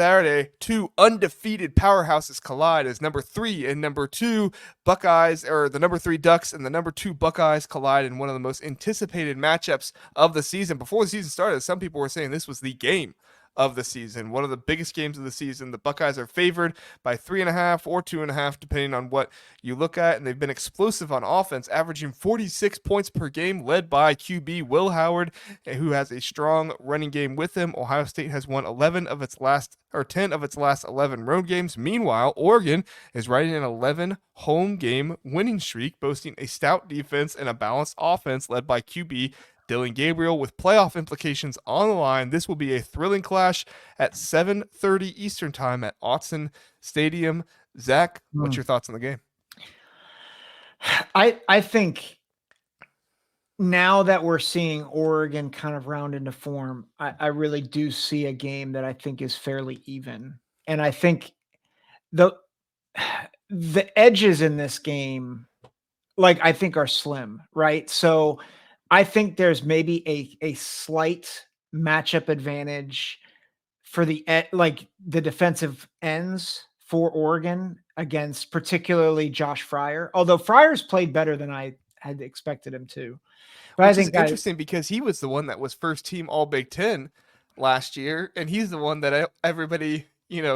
Saturday, two undefeated powerhouses collide as number 3 and number 2 Buckeyes, or the number 3 Ducks and the number 2 Buckeyes collide in one of the most anticipated matchups of the season. Before the season started, some people were saying this was the game of the season, one of the biggest games of the season. The Buckeyes are favored by 3.5 or 2.5, depending on what you look at, and they've been explosive on offense, averaging 46 points per game, led by QB Will Howard, who has a strong running game with him. Ohio State has won 10 of its last 11 road games. Meanwhile, Oregon is riding an 11 home game winning streak, boasting a stout defense and a balanced offense led by QB Dylan Gabriel. With playoff implications on the line, this will be a thrilling clash at 7:30 Eastern time at Autzen Stadium. Zach, what's your thoughts on the game? I think now that we're seeing Oregon kind of round into form, I really do see a game that I think is fairly even. And I think the edges in this game, like, I think are slim, right? So I think there's maybe a slight matchup advantage for the defensive ends for Oregon against particularly Josh Fryer. Although Fryer's played better than I had expected him to. But I think it's interesting because he was the one that was first team All Big Ten last year, and he's the one that everybody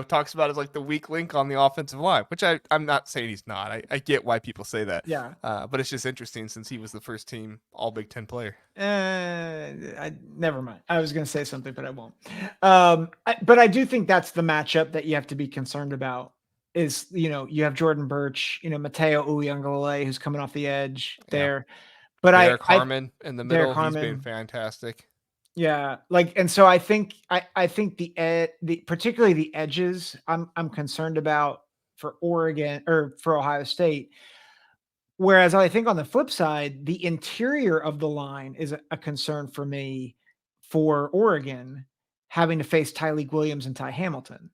talks about as like the weak link on the offensive line, which I'm not saying he's not. I get why people say that. Yeah. But it's just interesting since he was the first team All Big Ten player. Never mind. I was going to say something, but I won't. But I do think that's the matchup that you have to be concerned about is, you have Jordan Birch, Mateo Uyunglele, who's coming off the edge there. But Derek Harmon in the middle, he's been fantastic. Yeah, and so I think the particularly the edges I'm concerned about for Oregon or for Ohio State. Whereas I think on the flip side, the interior of the line is a concern for me for Oregon having to face Tyleik Williams and Ty Hamilton.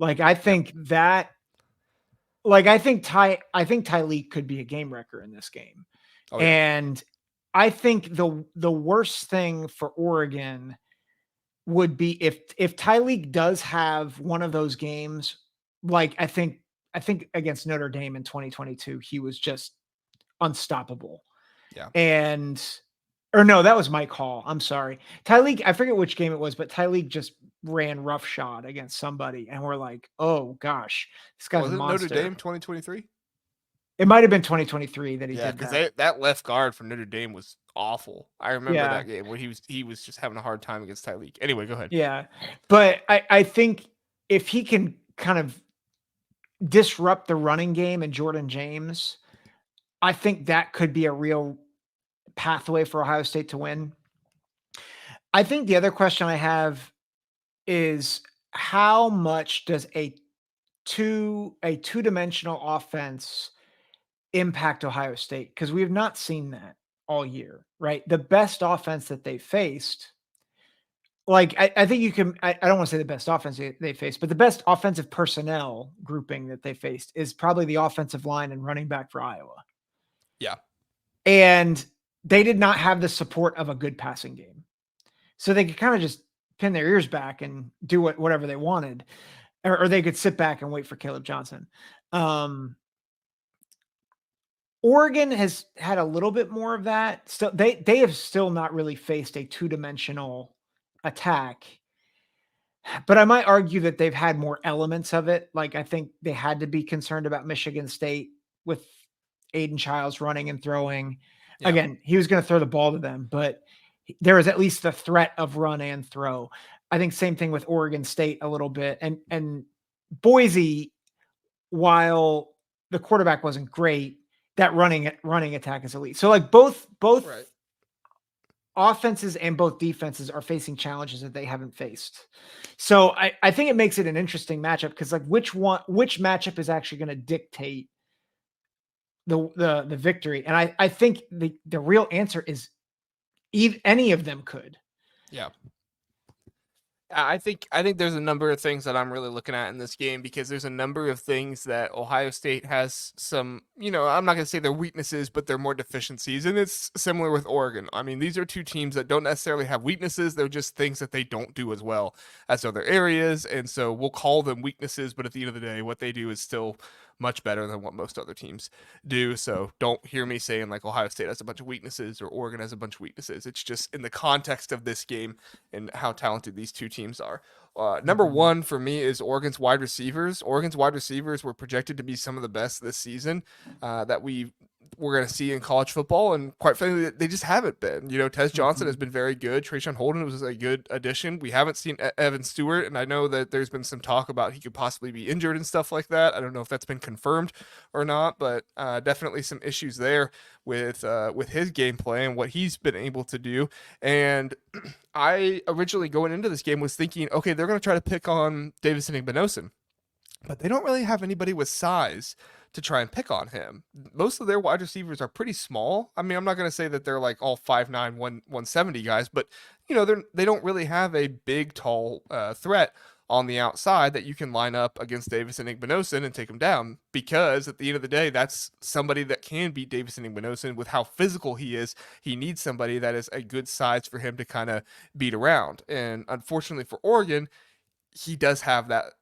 I think Tyleik could be a game wrecker in this game. Oh, yeah. And I think the worst thing for Oregon would be if Tyleik does have one of those games, I think against Notre Dame in 2022, he was just unstoppable. Yeah. No, that was Mike Hall. I'm sorry. Tyleik, I forget which game it was, but Tyleik just ran roughshod against somebody, and we're like, oh gosh, this guy's a monster. Notre Dame 2023? It might have been 2023 that he did that. Yeah, because that left guard from Notre Dame was awful. I remember that game where he was just having a hard time against Tyleik. Anyway, go ahead. Yeah, but I think if he can kind of disrupt the running game and Jordan James, I think that could be a real pathway for Ohio State to win. I think the other question I have is how much does a two-dimensional offense impact Ohio State? Because we have not seen that all year, right? The best offense that they faced, I think you can, I don't want to say the best offense they faced, but the best offensive personnel grouping that they faced is probably the offensive line and running back for Iowa. Yeah. And they did not have the support of a good passing game. So they could kind of just pin their ears back and do whatever they wanted, or they could sit back and wait for Caleb Johnson. Oregon has had a little bit more of that. Still, they have still not really faced a two-dimensional attack. But I might argue that they've had more elements of it. I think they had to be concerned about Michigan State with Aiden Childs running and throwing. Yeah. Again, he was going to throw the ball to them, but there was at least the threat of run and throw. I think same thing with Oregon State a little bit. And Boise, while the quarterback wasn't great, that running attack is elite. So both right. Offenses and both defenses are facing challenges that they haven't faced. So I think it makes it an interesting matchup because which matchup is actually going to dictate the victory. And I think the real answer is any of them could. Yeah. I think there's a number of things that I'm really looking at in this game because there's a number of things that Ohio State has some, I'm not going to say they're weaknesses, but they're more deficiencies. And it's similar with Oregon. I mean, these are two teams that don't necessarily have weaknesses. They're just things that they don't do as well as other areas. And so we'll call them weaknesses, but at the end of the day, what they do is still much better than what most other teams do. So don't hear me saying like Ohio State has a bunch of weaknesses or Oregon has a bunch of weaknesses. It's just in the context of this game and how talented these two teams are. Number Mhm. one for me is Oregon's wide receivers. Oregon's wide receivers were projected to be some of the best this season that we're going to see in college football, and quite frankly, they just haven't been. Tez Johnson has Mhm. been very good. Trayshawn Holden was a good addition. We haven't seen Evan Stewart, and I know that there's been some talk about he could possibly be injured and stuff like that. I don't know if that's been confirmed or not, but definitely some issues there with his gameplay and what he's been able to do. And I originally going into this game was thinking, okay, they're going to try to pick on Davison Igbinosun, but they don't really have anybody with size to try and pick on him. Most of their wide receivers are pretty small. I mean, I'm not going to say that they're like all 5'9", 170 guys, but they don't really have a big, tall threat on the outside that you can line up against Davison Igbinosun and take him down. Because at the end of the day, that's somebody that can beat Davison Igbinosun with how physical he is. He needs somebody that is a good size for him to kind of beat around. And unfortunately for Oregon, he does have that.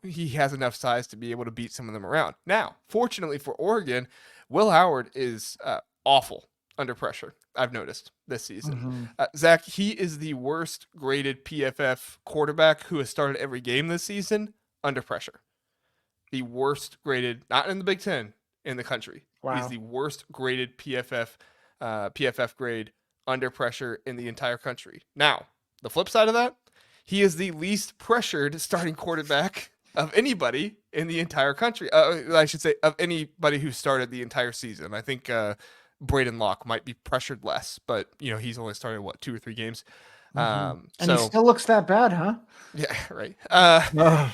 He has enough size to be able to beat some of them around. Now, fortunately for Oregon, Will Howard is awful under pressure. I've noticed this season. Mhm. Zach, he is the worst graded PFF quarterback who has started every game this season under pressure. The worst graded, not in the Big Ten, in the country. He's Wow. the worst graded PFF grade under pressure in the entire country. Now, the flip side of that, he is the least pressured starting quarterback of anybody in the entire country. I should say of anybody who started the entire season. I think Braden Locke might be pressured less, but he's only started what 2 or 3 games. Mhm. And he So still looks that bad, huh? yeah, right. Ugh.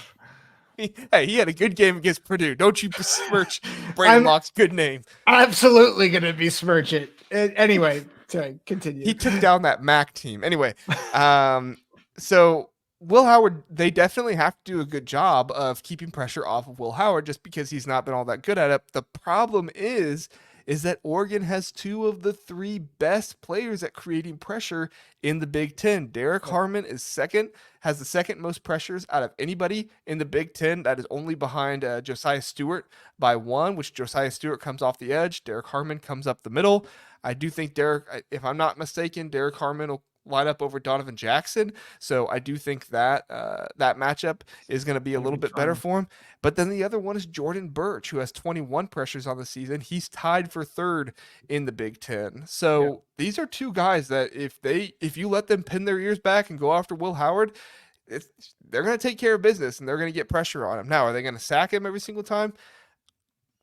Hey, he had a good game against Purdue. Don't you besmirch Braden I'm Locke's good name. absolutely gonna besmirch it. Anyway, sorry, He continue. took down that MAC team. Anyway, um, so Will Howard, they definitely have to do a good job of keeping pressure off of Will Howard just because he's not been all that good at it. The problem is that Oregon has two of the three best players at creating pressure in the Big Ten. Derek Yep. Harmon is second, has the second most pressures out of anybody in the Big Ten. That is only behind Josiah Stewart by one, which Josiah Stewart comes off the edge. Derek Harmon comes up the middle. I do think if I'm not mistaken, Derek Harmon will line up over Donovan Jackson. So I do think that that matchup is going to be a Gonna little be bit better fun. for him. But then the other one is Jordan Birch, who has 21 pressures on the season. He's tied for third in the Big Ten. Yep. So these are two guys that if you let them pin their ears back and go after Will Howard, they're going to take care of business and they're going to get pressure on him. Now, are they going to sack him every single time?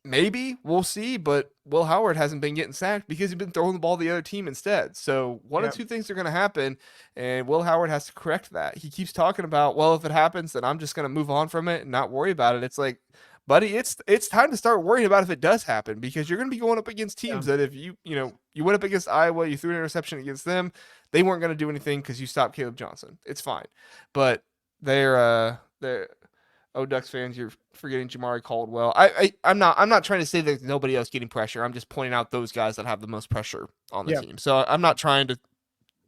Maybe we'll see, but Will Howard hasn't been getting sacked because he's been throwing the ball to the other team instead. So one of Yep. two things are going to happen, and Will Howard has to correct that. He keeps talking about, well, if it happens, then I'm just going to move on from it and not worry about it. It's like, buddy, it's time to start worrying about if it does happen because you're going to be going up against Yeah. teams that if you went up against Iowa, you threw an interception against them, they weren't going to do anything because you stopped Caleb Johnson. It's fine, but they're Ducks fans, you're forgetting Jamari Caldwell. I'm not trying to say there's nobody else getting pressure. I'm just pointing out those guys that have the most pressure on the Yep. team. So I'm not trying to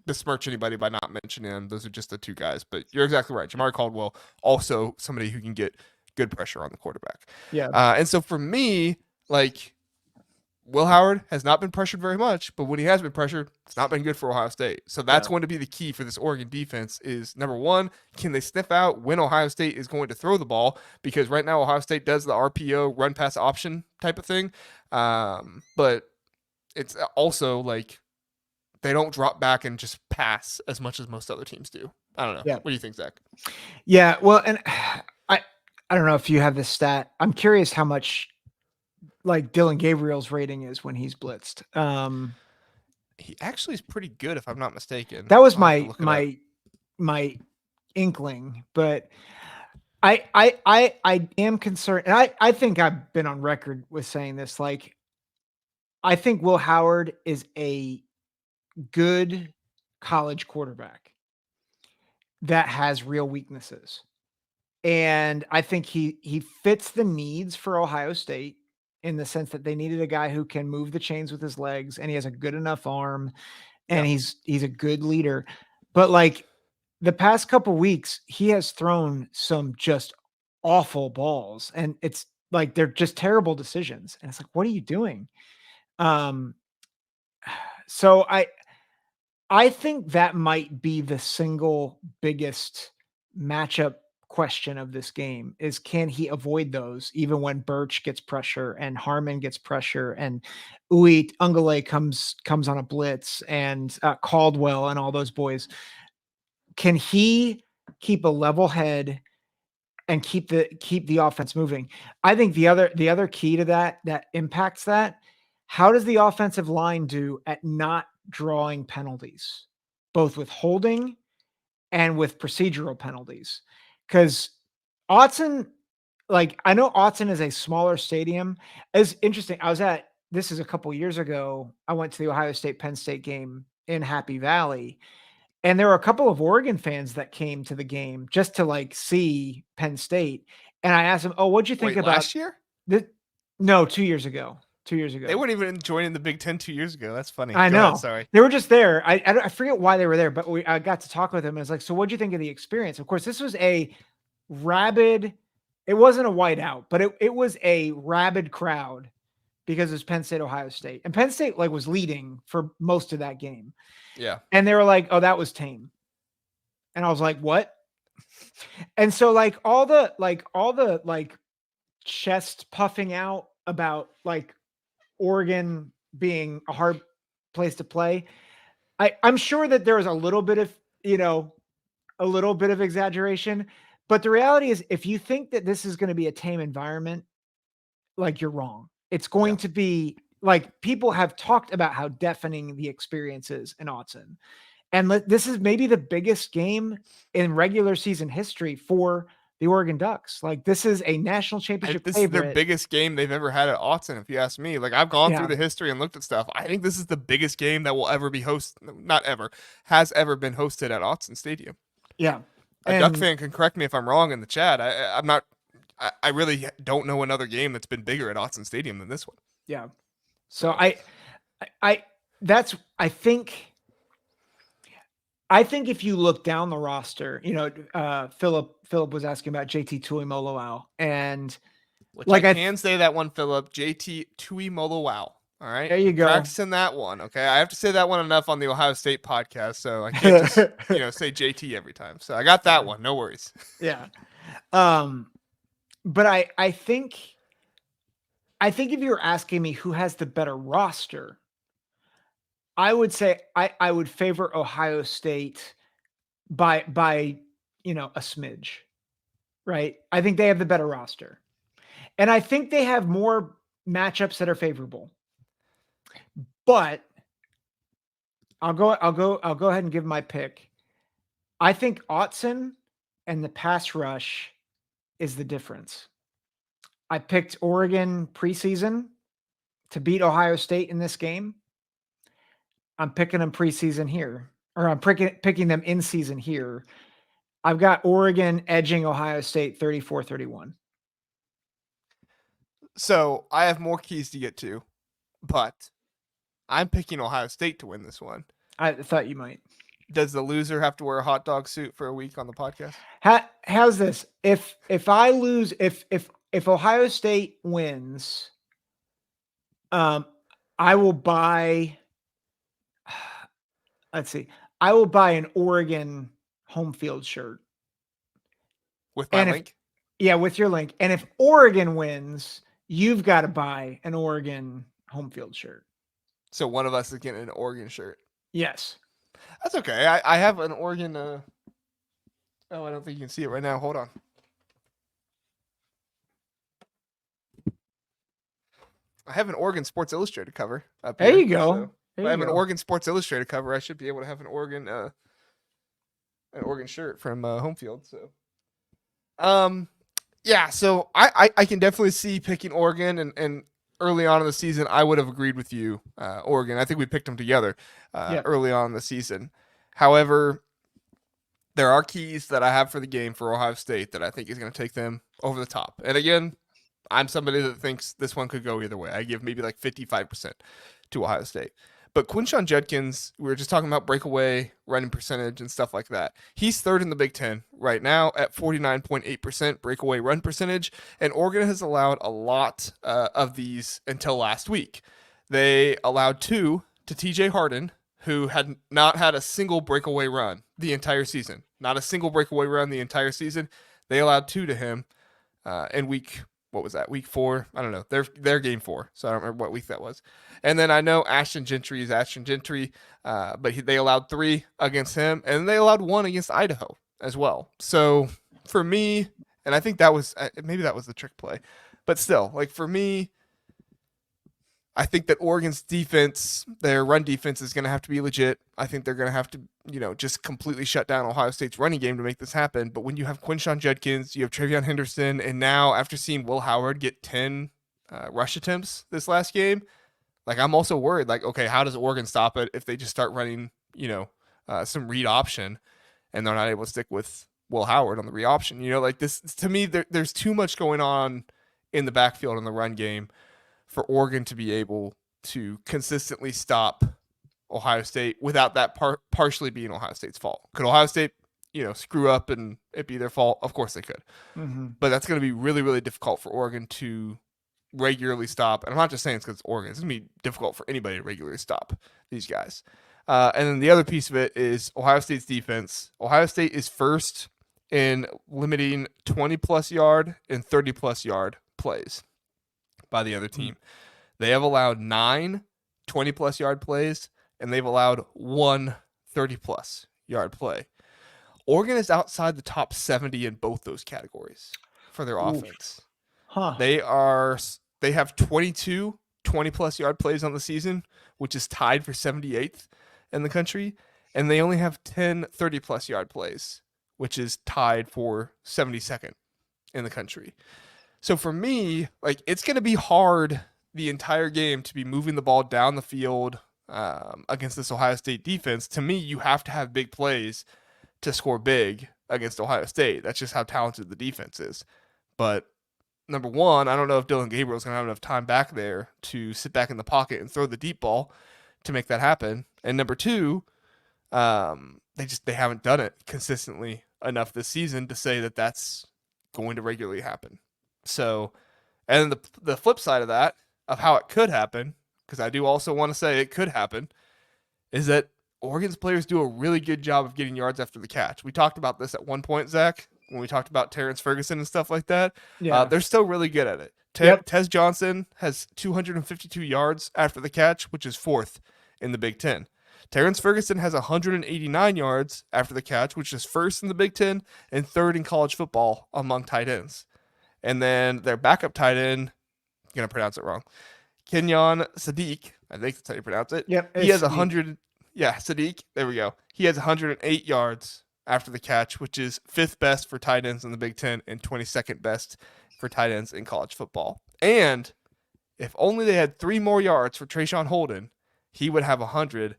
besmirch anybody by not mentioning them. Those are just the two guys. But you're exactly right. Jamari Caldwell, also somebody who can get good pressure on the quarterback. Yeah. And so for me, like Will Howard has not been pressured very much, but when he has been pressured, it's not been good for Ohio State. So that's Yeah. going to be the key for this Oregon defense is number one, can they sniff out when Ohio State is going to throw the ball? Because right now Ohio State does the RPO run pass option type of thing. But it's also like they don't drop back and just pass as much as most other teams do. I don't know. Yeah. What do you think, Zach? Yeah. Well, and I I don't know if you have this stat. I'm curious how much like Dylan Gabriel's rating is when he's blitzed. He actually is pretty good, if I'm not mistaken. That was I'll have to my look it up. my inkling, but I am concerned, and I think I've been on record with saying this. Like, I think Will Howard is a good college quarterback. that has real weaknesses. And I think he fits the needs for Ohio State in the sense that they needed a guy who can move the chains with his legs, and he has a good enough arm, and Yeah. he's a good leader. But like the past couple weeks, he has thrown some just awful balls, and it's like they're just terrible decisions. And it's like, what are you doing? Um, so I think that might be the single biggest matchup question of this game is can he avoid those even when Birch gets pressure and Harmon gets pressure and Ungale comes on a blitz and Caldwell and all those boys. Can he keep a level head and keep the offense moving? I think the other key to that impacts that. How does the offensive line do at not drawing penalties, both with holding and with procedural penalties? Because Autzen, like I know Autzen is a smaller stadium. It's interesting. This is a couple years ago. I went to the Ohio State Penn State game in Happy Valley, and there were a couple of Oregon fans that came to the game just to like see Penn State. And I asked them, "Oh, what'd you think Wait, about last year? this?" No, 2 years ago. 2 years They ago. weren't even joining the Big Ten 2 years ago. That's funny. I Go ahead. know. Sorry. They were just there. I forget why they were there, but I got to talk with them. And it's like, so what'd you think of the experience? Of course, this was a rabid, it wasn't a whiteout, but it was a rabid crowd because it was Penn State, Ohio State. And Penn State like was leading for most of that game. Yeah. And they were like, oh, that was tame. And I was like, what? And so all the chest puffing out about like Oregon being a hard place to play. I'm sure that there was a little bit of, a little bit of exaggeration, but the reality is if you think that this is going to be a tame environment, like you're wrong. It's going Yeah. to be like people have talked about how deafening the experience is in Autzen. And this is maybe the biggest game in regular season history for the Oregon Ducks. Like this is a national championship This is their favorite. biggest game they've ever had at Autzen, if you ask me. Like I've gone through Yeah. the history and looked at stuff. I think this is the biggest game that will ever be not ever, has ever been hosted at Autzen Stadium. Yeah. A Duck And fan can correct me if I'm wrong in the chat. I'm not. I really don't know another game that's been bigger at Autzen Stadium than this one. yeah. So I that's I think if you look down the roster, Philip was asking about JT Tuimoloau, and Which I like can say that one, Philip. JT Tuimoloau. All right, there you been go. practicing that one. Okay, I have to say that one enough on the Ohio State podcast, so I can't just say JT every time. So I got that one. No worries. Yeah. But I think if you were asking me who has the better roster, I would say I would favor Ohio State by a smidge, right? I think they have the better roster. And I think they have more matchups that are favorable. But I'll go ahead and give my pick. I think Autzen and the pass rush is the difference. I picked Oregon preseason to beat Ohio State in this game. I'm picking them preseason here, or I'm picking them in season here. I've got Oregon edging Ohio State 34-31. So I have more keys to get to, but I'm picking Ohio State to win this one. I thought you might. Does the loser have to wear a hot dog suit for a week on the podcast? How's this? If I lose, if Ohio State wins, I will buy. Let's see. I will buy an Oregon home field shirt. With my And link? Yeah, with your link. And if Oregon wins, you've got to buy an Oregon home field shirt. So one of us is getting an Oregon shirt. Yes. That's okay. I have an Oregon. Oh, I don't think you can see it right now. Hold on. I have an Oregon Sports Illustrated cover up here. There you go. So if I have an Oregon Sports Illustrated cover, I should be able to have an Oregon shirt from home field. So, yeah. So I can definitely see picking Oregon, and early on in the season, I would have agreed with you, Oregon. I think we picked them together early on in the season. However, there are keys that I have for the game for Ohio State that I think is going to take them over the top. And again, I'm somebody that thinks this one could go either way. I give maybe like 55% to Ohio State. But Quinshon Judkins, we were just talking about breakaway running percentage and stuff like that. He's third in the Big Ten right now at 49.8% breakaway run percentage. And Oregon has allowed a lot of these until last week. They allowed 2 to TJ Harden, who had not had a single breakaway run the entire season. Not a single breakaway run the entire season. They allowed 2 to him in week, what was that? Week 4? I don't know. Their game 4. So I don't remember what week that was. And then I know Ashton Gentry is Ashton Gentry, but they allowed 3 against him, and they allowed 1 against Idaho as well. So for me, and I think that was maybe that was the trick play, but still, like for me, I think that Oregon's defense, their run defense, is going to have to be legit. I think they're going to have to, just completely shut down Ohio State's running game to make this happen. But when you have Quinshon Judkins, you have Travion Henderson, and now after seeing Will Howard get 10 rush attempts this last game, like I'm also worried. Like, okay, how does Oregon stop it if they just start running, some read option, and they're not able to stick with Will Howard on the read option? Like this to me, there's too much going on in the backfield in the run game for Oregon to be able to consistently stop Ohio State without that partially being Ohio State's fault. Could Ohio State, screw up and it be their fault? Of course they could. Mm-hmm. But that's going to be really, really difficult for Oregon to regularly stop. And I'm not just saying it's because it's Oregon. It's going to be difficult for anybody to regularly stop these guys. And then the other piece of it is Ohio State's defense. Ohio State is first in limiting 20-plus yard and 30-plus yard plays by the other team. They have allowed 9 20-plus yard plays, and they've allowed 1 30-plus yard play. Oregon is outside the top 70 in both those categories for their offense. Huh. They have 22 20-plus yard plays on the season, which is tied for 78th in the country, and they only have 10 30-plus yard plays, which is tied for 72nd in the country. So for me, like it's going to be hard the entire game to be moving the ball down the field against this Ohio State defense. To me, you have to have big plays to score big against Ohio State. That's just how talented the defense is. But number one, I don't know if Dylan Gabriel's going to have enough time back there to sit back in the pocket and throw the deep ball to make that happen. And number two, they haven't done it consistently enough this season to say that that's going to regularly happen. So, and the flip side of that, of how it could happen, because I do also want to say it could happen, is that Oregon's players do a really good job of getting yards after the catch. We talked about this at one point, Zach, when we talked about Terrence Ferguson and stuff like that. Yeah. They're still really good at it. Tez Johnson has 252 yards after the catch, which is 4th in the Big Ten. Terrence Ferguson has 189 yards after the catch, which is 1st in the Big Ten and 3rd in college football among tight ends. And then their backup tight end, I'm going to pronounce it wrong, Kenyon Sadiq, I think that's how you pronounce it. Yep. He has 100. Yeah, Sadiq. There we go. He has 108 yards after the catch, which is 5th best for tight ends in the Big Ten and 22nd best for tight ends in college football. And if only they had 3 more yards for Trayshawn Holden, he would have 100.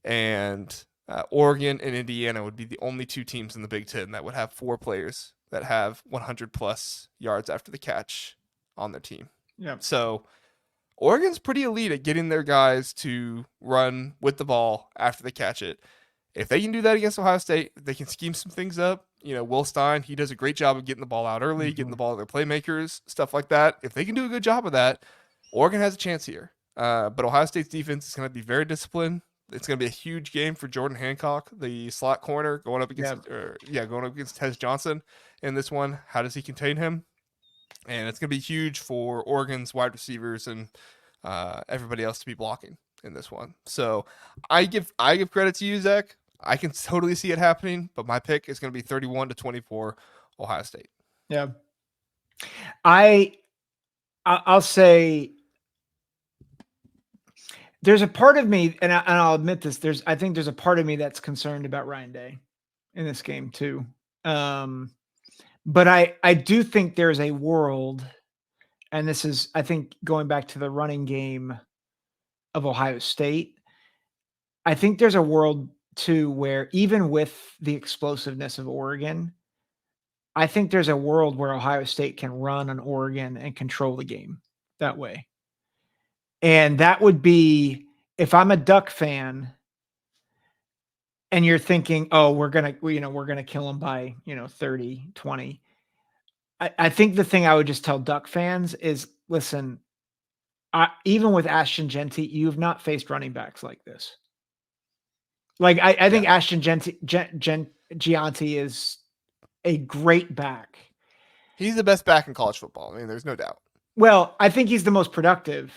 And Oregon and Indiana would be the only 2 teams in the Big Ten that would have 4 players that have 100-plus yards after the catch on their team. Yeah. So Oregon's pretty elite at getting their guys to run with the ball after they catch it. If they can do that against Ohio State, they can scheme some things up. Will Stein, he does a great job of getting the ball out early, getting the ball to their playmakers, stuff like that. If they can do a good job of that, Oregon has a chance here. But Ohio State's defense is going to be very disciplined. It's going to be a huge game for Jordan Hancock, the slot corner, going up against Tez Johnson in this one. How does he contain him? And it's going to be huge for Oregon's wide receivers and everybody else to be blocking in this one. So I give credit to you, Zach. I can totally see it happening, but my pick is going to be 31-24 Ohio State. Yeah. I'll say there's a part of me, and I'll admit this, I think there's a part of me that's concerned about Ryan Day in this game too. But I do think there's a world, and this is, I think, going back to the running game of Ohio State, I think there's a world to where even with the explosiveness of Oregon, I think there's a world where Ohio State can run on Oregon and control the game that way. And that would be, if I'm a Duck fan and you're thinking, oh, we're going to kill them by, 30, 20. I think the thing I would just tell Duck fans is, listen, even with Ashton Genty, you've not faced running backs like this. Like, I think Yeah. Ashton Gianti is a great back. He's the best back in college football. I mean, there's no doubt. Well, I think he's the most productive.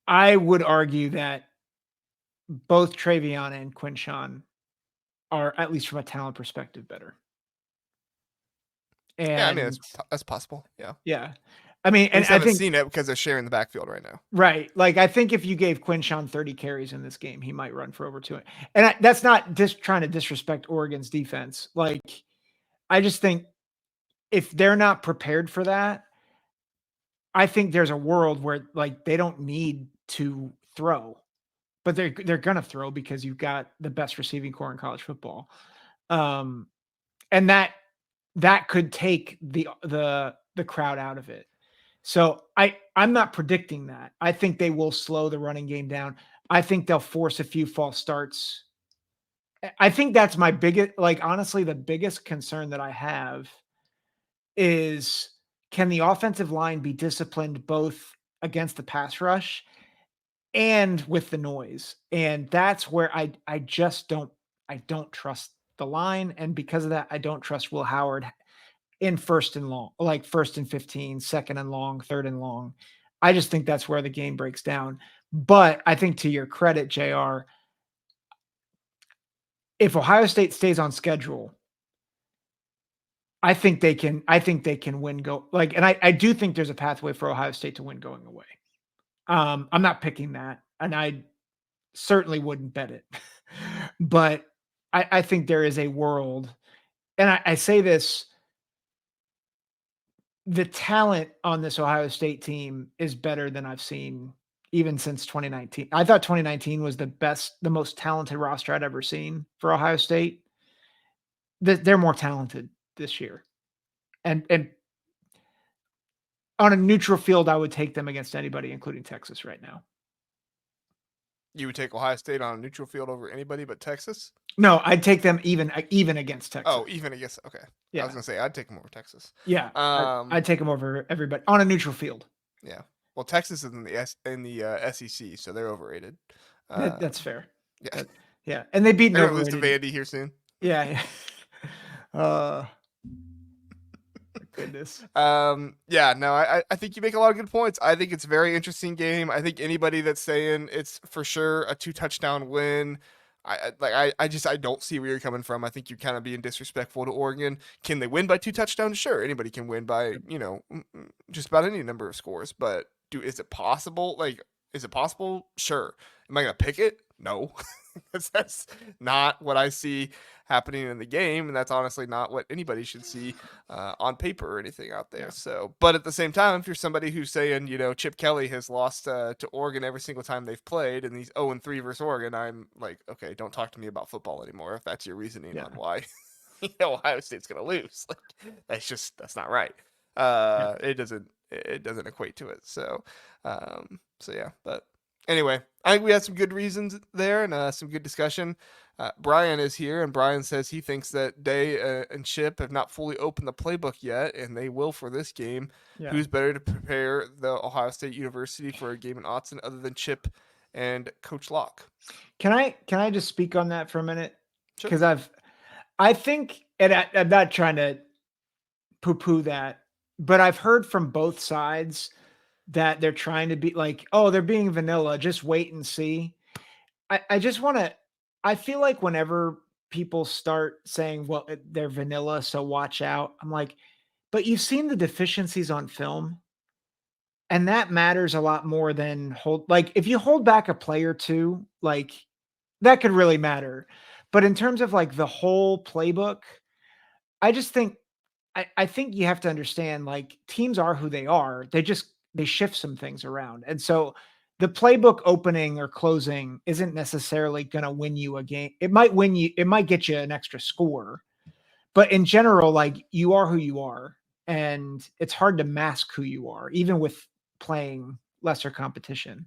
I would argue that both Travion and Quinshawn are, at least from a talent perspective, better. Yeah, I mean, And that's possible. Yeah. yeah, I mean, We and just I haven't think seen it because they're sharing the backfield right now. right. Like, I think if you gave Quinshawn 30 carries in this game, he might run for over 200. And that's not just trying to disrespect Oregon's defense. Like, I just think if they're not prepared for that, I think there's a world where, like, they don't need to throw, but they're gonna throw because you've got the best receiving core in college football. And that could take the crowd out of it. So I'm not predicting that. I think they will slow the running game down. I think they'll force a few false starts. I think that's my biggest, like, honestly, the biggest concern that I have is, can the offensive line be disciplined both against the pass rush and with the noise? And that's where I just don't trust the line. And because of that, I don't trust Will Howard in first and long, like first and 15, second and long, third and long. I just think that's where the game breaks down. But I think, to your credit, JR, if Ohio State stays on schedule, I think they can win and I do think there's a pathway for Ohio State to win going away. I'm not picking that, and I certainly wouldn't bet it. But I think there is a world, and I say this, the talent on this Ohio State team is better than I've seen even since 2019. I thought 2019 was the most talented roster I'd ever seen for Ohio State. They're more talented this year. And on a neutral field, I would take them against anybody, including Texas right now. You would take Ohio State on a neutral field over anybody but Texas? No, I'd take them even against Texas. Oh, even against, okay. Yeah. I was gonna say I'd take them over Texas. Yeah, I'd take them over everybody on a neutral field. Yeah. Well, Texas is in the SEC, so they're overrated. That's fair. Yeah. Yeah, and they beat They're gonna lose to Vandy here soon. Yeah. Goodness. Yeah, no, I think you make a lot of good points. I think it's a very interesting game. I think anybody that's saying it's for sure a 2-touchdown win, I don't see where you're coming from. I think you're kind of being disrespectful to Oregon. Can they win by 2 touchdowns? Sure, anybody can win by, just about any number of scores. But is it possible? Like, is it possible? Sure. Am I gonna pick it? No, because that's not what I see happening in the game, and that's honestly not what anybody should see on paper or anything out there. Yeah. So, but at the same time, if you're somebody who's saying, Chip Kelly has lost to Oregon every single time they've played, and he's 0-3 versus Oregon, I'm like, okay, don't talk to me about football anymore if that's your reasoning on why Ohio State's gonna lose. Like, that's not right. It doesn't equate to it. So yeah, but anyway, I think we had some good reasons there and some good discussion. Brian is here, and Brian says he thinks that Day and Chip have not fully opened the playbook yet, and they will for this game. Yeah. Who's better to prepare the Ohio State University for a game in Autzen other than Chip and Coach Locke? Can I just speak on that for a minute? Sure. Because I think, and I'm not trying to poo-poo that, but I've heard from both sides that they're trying to be like, oh, they're being vanilla, just wait and see. I just want to, I feel like whenever people start saying, well, they're vanilla, so watch out, I'm like, but you've seen the deficiencies on film, and that matters a lot more than if you hold back a play or two, like, that could really matter. But in terms of like the whole playbook, I just think, I think you have to understand, like, teams are who they are. They shift some things around. And so the playbook opening or closing isn't necessarily going to win you a game. It might win you. It might get you an extra score, but in general, like you are who you are, and it's hard to mask who you are, even with playing lesser competition.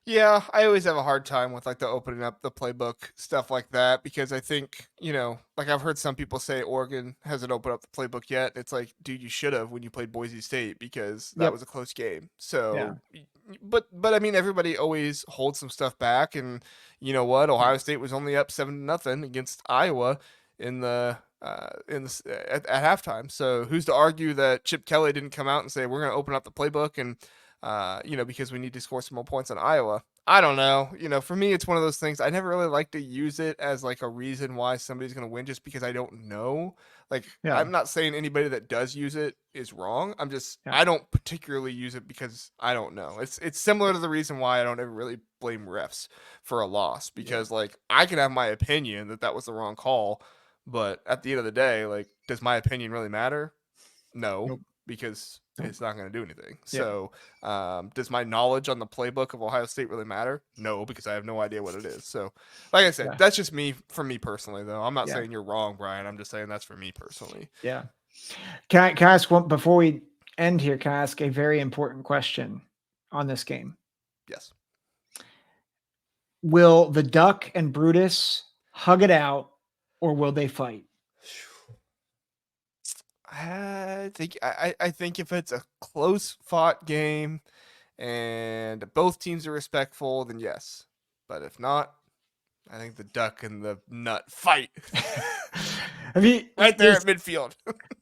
Yeah, I always have a hard time with like the opening up the playbook stuff like that because I think, like I've heard some people say Oregon hasn't opened up the playbook yet. It's like, dude, you should have when you played Boise State because that Yep. was a close game. Yeah. So, but I mean, everybody always holds some stuff back, and you know what? Ohio State was only up 7-0 against Iowa in at halftime. So who's to argue that Chip Kelly didn't come out and say we're going to open up the playbook and because we need to score some more points on Iowa. I don't know. For me, it's one of those things. I never really like to use it as like a reason why somebody's going to win just because I don't know. Like, Yeah. I'm not saying anybody that does use it is wrong. Yeah. I don't particularly use it because I don't know. It's similar to the reason why I don't ever really blame refs for a loss because like I can have my opinion that was the wrong call, but at the end of the day, like, does my opinion really matter? No, Nope. because Nope. it's not going to do anything. Yeah. So, does my knowledge on the playbook of Ohio State really matter? No, because I have no idea what it is. So, like I said, Yeah. that's just me for me personally, though. I'm not Yeah. saying you're wrong, Brian. I'm just saying that's for me personally. Yeah. Can I ask one before we end here? Can I ask a very important question on this game? Yes. Will the Duck and Brutus hug it out, or will they fight? I think if it's a close fought game and both teams are respectful, then yes. But if not, I think the Duck and the Nut fight. Have you right there at midfield?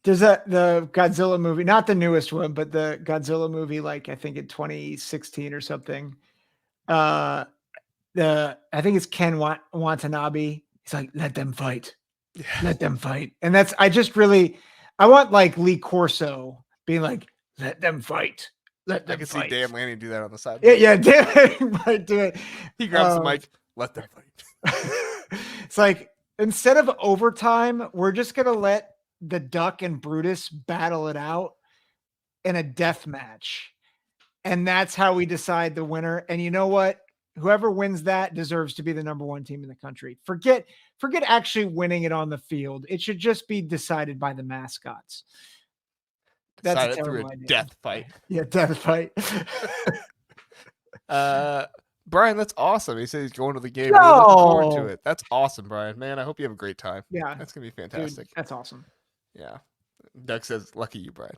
There's the Godzilla movie, not the newest one, but the Godzilla movie, like I think in 2016 or something. I think it's Ken Watanabe. He's like, let them fight. Yeah. Let them fight. And I want like Lee Corso being like, let them fight. Let them I can fight. see Dan Lanning do that on the side. Yeah, Dan Lanning might do it. He grabs the mic, let them fight. It's like, instead of overtime, we're just going to let the Duck and Brutus battle it out in a death match. And that's how we decide the winner. And you know what? Whoever wins that deserves to be the number one team in the country. Forget actually winning it on the field. It should just be decided by the mascots. That's a terrible idea. Death fight. Yeah, death fight. Brian, that's awesome. He said he's going to the game. No. Really looking forward to it. That's awesome, Brian. Man, I hope you have a great time. Yeah. That's going to be fantastic. Dude, that's awesome. Yeah. Doug says, lucky you, Brian.